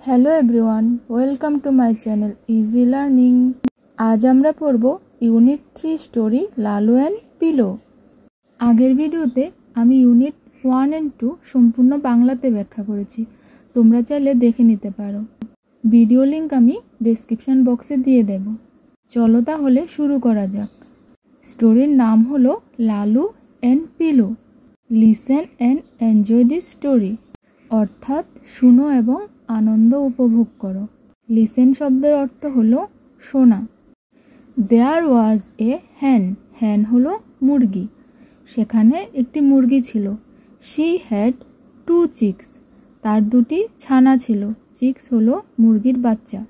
Hello everyone, welcome to my channel easy learning. আজ আমরা পড়ব unit 3 story Lalu and pillow. আগের ভিডিওতে আমি ইউনিট 1 অ্যান্ড 2 সম্পূর্ণ বাংলাতে ব্যাখ্যা করেছি, তোমরা চাইলে দেখে নিতে পারো। ভিডিও লিংক আমি ডেসক্রিপশন বক্সে দিয়ে দেব। চলো তাহলে শুরু করা যাক। স্টোরির নাম হলো Lalu and pillow. Listen and enjoy this story, অর্থাৎ শুনো এবং আনন্দ উপভোগ করো। লিসেন শব্দের অর্থ হলো শোনা। দেয়ার ওয়াজ এ হ্যান, হ্যান হলো মুরগি। সেখানে একটি মুরগি ছিল। শি হ্যাড 2 চিক্স, তার 2টি ছানা ছিল। চিক্স হলো মুরগির বাচ্চা।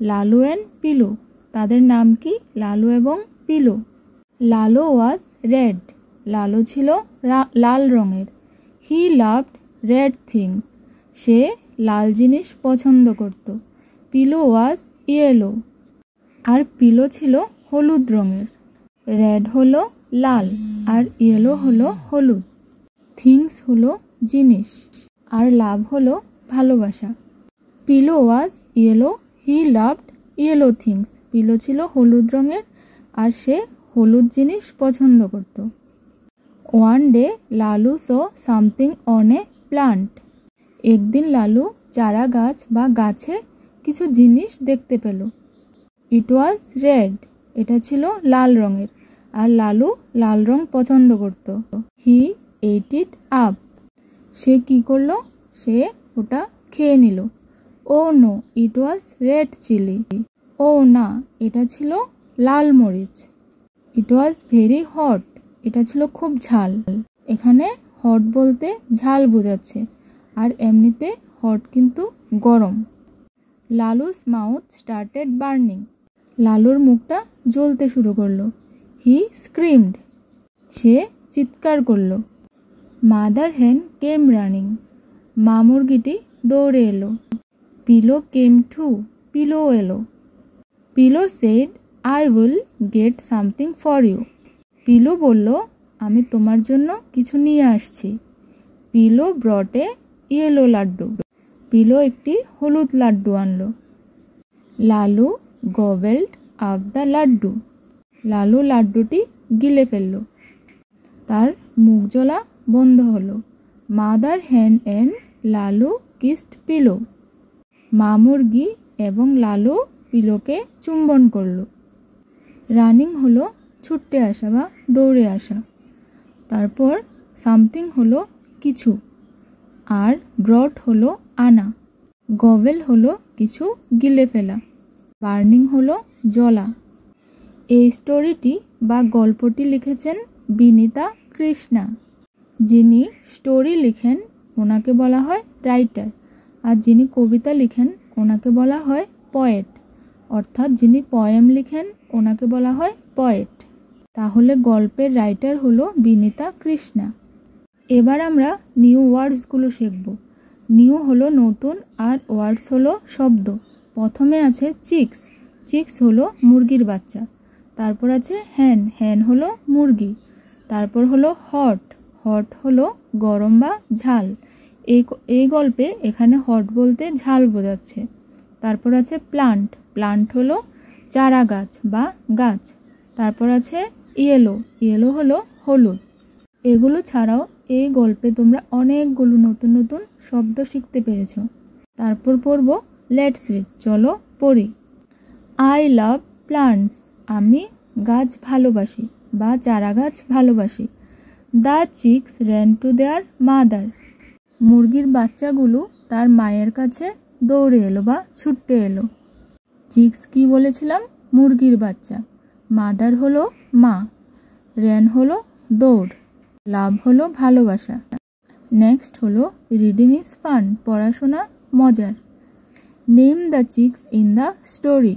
লালু অ্যান্ড পিলো, তাদের নাম কি? লালু এবং পিলো। লালু ওয়াজ রেড, লালু ছিল লাল রঙের। হি লাভড রেড থিংস, সে লাল জিনিস পছন্দ করত। Pillow was yellow, R pillow ছিল হলুদ রঙের। রেড হলো লাল আর ইয়েলো হলো হলুদ। থিংস হলো জিনিস আর লাভ হলো ভালোবাসা। Pilo was yellow, he loved yellow things, Pilo ছিল হলুদ রঙের আর সে হলুদ জিনিস পছন্দ করত। One day Lalu saw something on a plant, একদিন লালু চারা গাছ বা গাছে কিছু জিনিস দেখতে পেল। ইট ওয়াজ রেড, এটা ছিল লাল রঙের আর লালু লাল রং পছন্দ করত। হি এট ইট আপ, সে কি করলো? সে ওটা খেয়ে নিল। ও নো, ইট ওয়াজ রেড চিলি, ও না, এটা ছিল লাল মরিচ। ইট ওয়াজ ভেরি হট, এটা ছিল খুব ঝাল। এখানে হট বলতে ঝাল বোঝাচ্ছে, আর এমনিতে হট কিন্তু গরম। লালুস মাউথ স্টার্টেড বার্নিং, লালুর মুখটা জ্বলতে শুরু করলো। হি স্ক্রিমড, সে চিৎকার করলো। মাদার হেন কেম রানিং, মা মুরগিটি দৌড়ে এলো। পিলো কেম টু, পিলো এলো। Pilo said I will get something for you, Pilo বলল আমি তোমার জন্য কিছু নিয়ে আসছি। Pilo brought a yellow laddu, Pilo একটি হলুদ লাড্ডু আনলো। Lalu gobbled up the laddu, Lalu লাড্ডুটি গিলে ফেলল। তার মুখ জ্বলা বন্ধ হলো। মাদার হ্যান এন্ড লালু কিসড পিলো, মা মুরগি এবং লালু পিলোকে চুম্বন করল। রানিং হলো ছুটতে আসা বা দৌড়ে আসা। তারপর সামথিং হলো কিছু, আর ব্রট হলো আনা। গভেল হলো কিছু গিলে ফেলা। বার্নিং হলো জ্বলা। এই স্টোরিটি বা গল্পটি লিখেছেন বিনীতা কৃষ্ণা। যিনি স্টোরি লিখেন ওনাকে বলা হয় রাইটার, আর যিনি কবিতা লিখেন ওনাকে বলা হয় পয়েট, অর্থাৎ যিনি পয়েম লিখেন ওনাকে বলা হয় পয়েট। তাহলে গল্পের রাইটার হলো বিনীতা কৃষ্ণা। এবার আমরা নিউ ওয়ার্ডসগুলো শিখব। নিউ হলো নতুন আর ওয়ার্ডস হলো শব্দ। প্রথমে আছে চিক্স, চিক্স হলো মুরগির বাচ্চা। তারপর আছে হ্যান, হ্যান হলো মুরগি। তারপর হলো হট, হট হলো গরম বা ঝাল। এই গল্পে এখানে হট বলতে ঝাল বোঝাচ্ছে। তারপর আছে প্লান্ট, প্লান্ট হলো চারা গাছ বা গাছ। তারপর আছে ইয়েলো, ইয়েলো হলো হলুদ। এগুলো ছাড়াও এই গল্পে তোমরা অনেকগুলো নতুন নতুন শব্দ শিখতে পেরেছো। তারপর পড়ব লেটস রিড, চলো পড়ি। আই লাভ প্লান্টস, আমি গাছ ভালোবাসি বা চারা গাছ ভালোবাসি। The chicks ran to their mother, মুরগির বাচ্চাগুলো তার মায়ের কাছে দৌড়ে এলো বা ছুটতে এলো। চিক্স কি বলেছিলাম? মুরগির বাচ্চা। মাদার হলো মা। র্যান হলো দৌড়। লাভ হলো ভালোবাসা। নেক্সট হলো রিডিং ইজ ফান, পড়াশোনা মজার। Name the chicks in the story,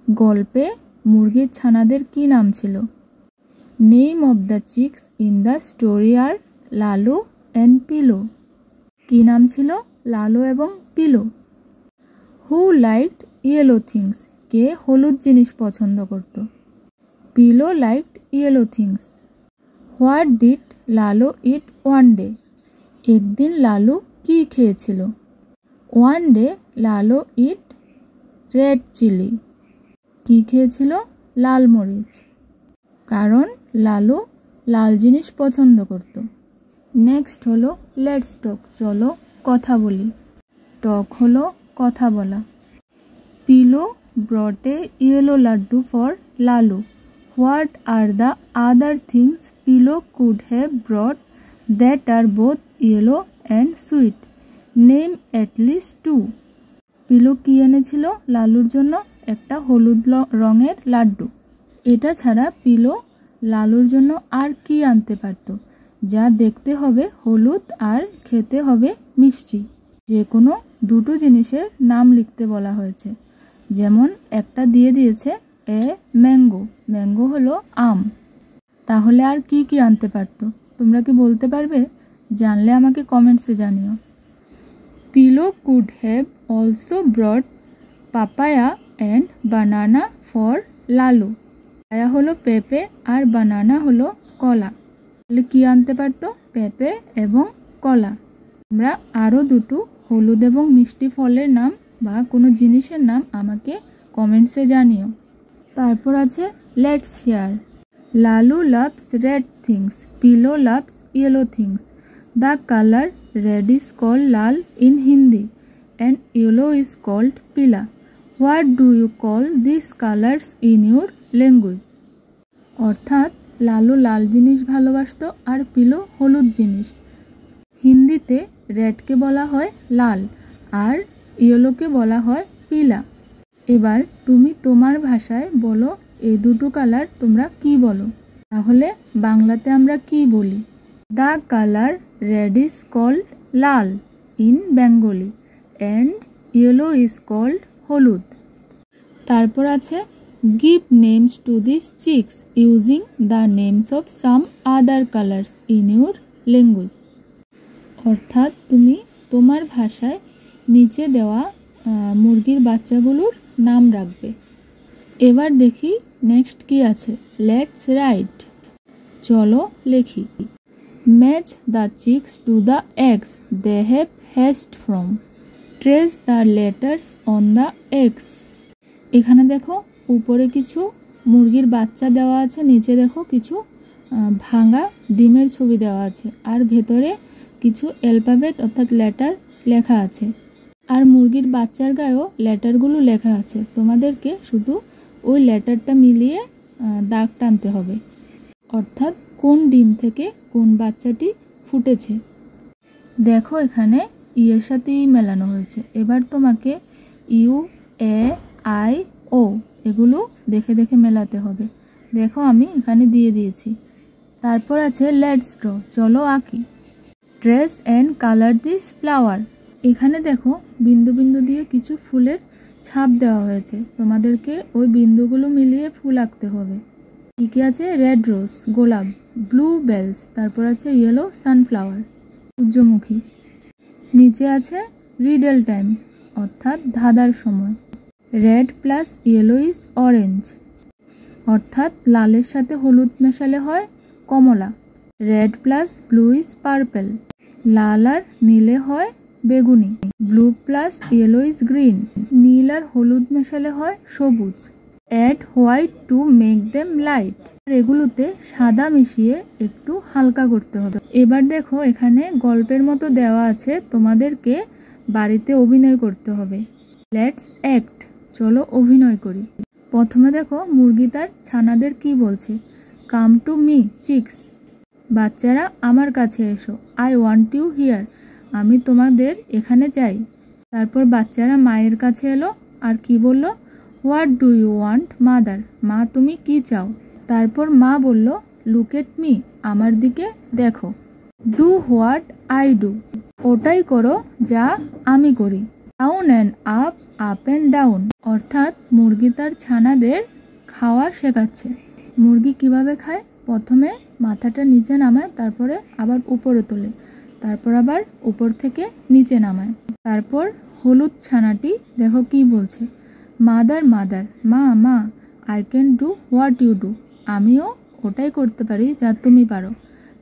গল্পে মুরগির ছানাদের কি নাম ছিল? Name of the chicks in the story are Lalu and Pilo, কি নাম ছিল? লালু এবং Pilo. Who liked yellow things, কে হলুদ জিনিস পছন্দ করত? Pilo liked yellow things. What did Lalu eat one day, একদিন লালু কি খেয়েছিল? One day Lalu eat red chilli. কী খেয়েছিল? লাল মরিচ, কারণ লালু লাল জিনিস পছন্দ করত। নেক্সট হলো লেটস টক, চলো কথা বলি। টক হলো কথা বলা। Pilo brought a yellow laddu for Lalu. What are the other things Pilo could have brought that are both yellow and sweet? Name at least two. Pilo কি এনেছিল লালুর জন্য? একটা হলুদ রঙের লাড্ডু। এটা ছাড়া পিলো লালুর জন্য আর কি আনতে পারত, যা দেখতে হবে হলুদ আর খেতে হবে মিষ্টি? যে কোনো দুটো জিনিসের নাম লিখতে বলা হয়েছে। যেমন একটা দিয়ে দিয়েছে এ ম্যাঙ্গো, ম্যাঙ্গো হলো আম। তাহলে আর কি কি আনতে পারত? তোমরা কি বলতে পারবে? জানলে আমাকে কমেন্টসে জানিও। Pillow could have also ব্রট papaya and banana for Lalu. Papaya হলো পেঁপে আর বানানা হলো কলা। তাহলে কি আনতে পারতো? পেঁপে এবং কলা। আমরা আরও দুটো হলুদ এবং মিষ্টি ফলের নাম বা কোনো জিনিসের নাম আমাকে কমেন্টসে জানিও। তারপর আছে let's share. Lalu loves red things, Pilo loves yellow things. The colour red is called lal in Hindi and yellow is called pila. What do you call this colours in your language? অর্থাৎ লালু লাল জিনিস ভালোবাসত আর পিলো হলুদ জিনিস। হিন্দিতে রেডকে বলা হয় লাল আর ইয়েলোকে বলা হয় পিলা। এবার তুমি তোমার ভাষায় বলো এই দুটো কালার তোমরা কি বলো? তাহলে বাংলাতে আমরা কি বলি? The colour red is called lal in Bengali and yellow is called holud. তারপর আছে give names to this chicks using the names of some other colours in your language. অর্থাৎ তুমি তোমার ভাষায় নিচে দেওয়া মুরগির বাচ্চাগুলোর নাম রাখবে। এবার দেখি নেক্সট কি আছে। লেটস রাইট, চলো লেখি। Match the chicks to the eggs they have hatched from. Trace the letters on the eggs. এখানে দেখো উপরে কিছু মুরগির বাচ্চা দেওয়া আছে, নিচে দেখো কিছু ভাঙা ডিমের ছবি দেওয়া আছে, আর ভেতরে কিছু অ্যালফাবেট অর্থাৎ লেটার লেখা আছে। আর মুরগির বাচ্চার গায়েও লেটারগুলো লেখা আছে। তোমাদেরকে শুধু ওই লেটারটা মিলিয়ে দাগ টানতে হবে, অর্থাৎ কোন ডিম থেকে কোন বাচ্চাটি ফুটেছে। দেখো এখানে ইয়ের সাথে ই মেলানো হয়েছে। এবার তোমাকে ইউ, এ, আই, ও এগুলো দেখে দেখে মেলাতে হবে। দেখো আমি এখানে দিয়ে দিয়েছি। তারপর আছে লেটস ড্র, চলো আঁকি। Trace and colour this flower. এখানে দেখো বিন্দু বিন্দু দিয়ে কিছু ফুলের ছাপ দেওয়া হয়েছে। তোমাদেরকে ওই বিন্দুগুলো মিলিয়ে ফুল আঁকতে হবে। কী কী আছে? রেড রোজ গোলাপ, ব্লু বেলস, তারপর আছে ইয়েলো সানফ্লাওয়ার সূর্যমুখী। নিচে আছে রিডেল টাইম অর্থাৎ ধাঁধার সময়। Red plus yellow is orange অর্থাৎ লালের সাথে হলুদ মেশালে হয় কমলা। Red plus blue is purple, লাল আর নীলে হয় বেগুনি। Blue plus yellow is green, নীল আর হলুদ মেশালে হয় সবুজ। Add white to make them light, এগুলোতে সাদা মিশিয়ে একটু হালকা করতে হবে। এবার দেখো এখানে গল্পের মতো দেওয়া আছে, তোমাদেরকে বাড়িতে অভিনয় করতে হবে। লেটস অ্যাক্ট, চলো অভিনয় করি। প্রথমে দেখো মুরগি তার ছানাদের কি বলছে, কাম টু মি চিক্স, বাচ্চারা আমার কাছে এসো। আই ওয়ান্ট ইউ হিয়ার, আমি তোমাদের এখানে চাই। তারপর বাচ্চারা মায়ের কাছে এলো আর কি বলল, what do you want mother, মা তুমি কি চাও? তারপর মা বলল, লুক এট মি, আমার দিকে দেখো। ডু হোয়াট আই ডু, ওটাই করো যা আমি করি। Down and up, up and down, অর্থাৎ মুরগি তার ছানাদের খাওয়া শেখাচ্ছে। মুরগি কিভাবে খায়? প্রথমে মাথাটা নিচে নামায়, তারপরে আবার উপরে তোলে, তারপর আবার উপর থেকে নিচে নামায়। তারপর হলুদ ছানাটি দেখো কি বলছে, মাদার মাদার, মা মা, I can do what you do, আমিও ওটাই করতে পারি যা তুমি পারো।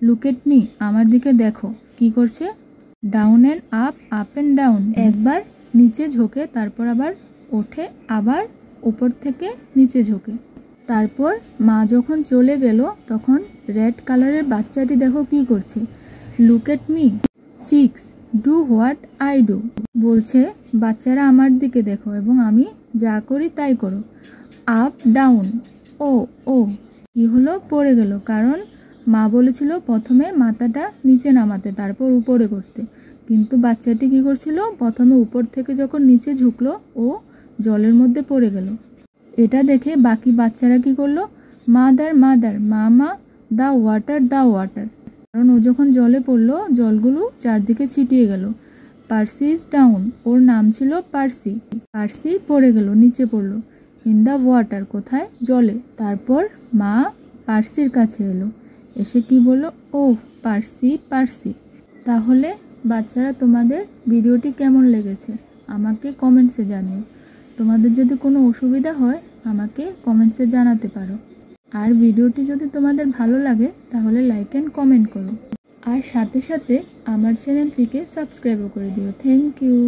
লুক এট মি, আমার দিকে দেখো, কি করছে? Down and up, up and down, একবার নিচে ঝোঁকে, তারপর আবার ওঠে, আবার উপর থেকে নিচে ঝোঁকে। তারপর মা যখন চলে গেল তখন রেড কালারের বাচ্চাটি দেখো কি করছে, look at me chicks do what I do. বলছে বাচ্চারা আমার দিকে দেখো এবং আমি যা করি তাই করো। আপ ডাউন, ও ও কি হলো, পড়ে গেল, কারণ মা বলেছিল প্রথমে মাথাটা নিচে নামাতে তারপর উপরে করতে, কিন্তু বাচ্চাটি কি করছিল, প্রথমে উপর থেকে যখন নিচে ঝুঁকলো ও জলের মধ্যে পড়ে গেল। এটা দেখে বাকি বাচ্চারা কি করলো, মাদার মাদার মামা দা ওয়াটার দা ওয়াটার, কারণ ও যখন জলে পড়লো জলগুলো চারদিকে ছিটিয়ে গেল। পার্সি ইজ ডাউন, ওর নাম ছিল পার্সি, পার্সি পড়ে গেল, নিচে পড়লো। ইন দ্য ওয়াটার, কোথায়, জলে। তারপর মা পার্সির কাছে এলো, এসে কি বললো, ও পার্সি পার্সি। তাহলে বাচ্চারা তোমাদের ভিডিওটি কেমন লেগেছে আমাকে কমেন্টসে জানিও। তোমাদের যদি কোনো অসুবিধা হয় আমাকে কমেন্টসে জানাতে পারো। আর ভিডিওটি যদি তোমাদের ভালো লাগে তাহলে লাইক অ্যান্ড কমেন্ট করো, আর সাথে সাথে আমার চ্যানেলটিকে সাবস্ক্রাইবও করে দিও। Thank you.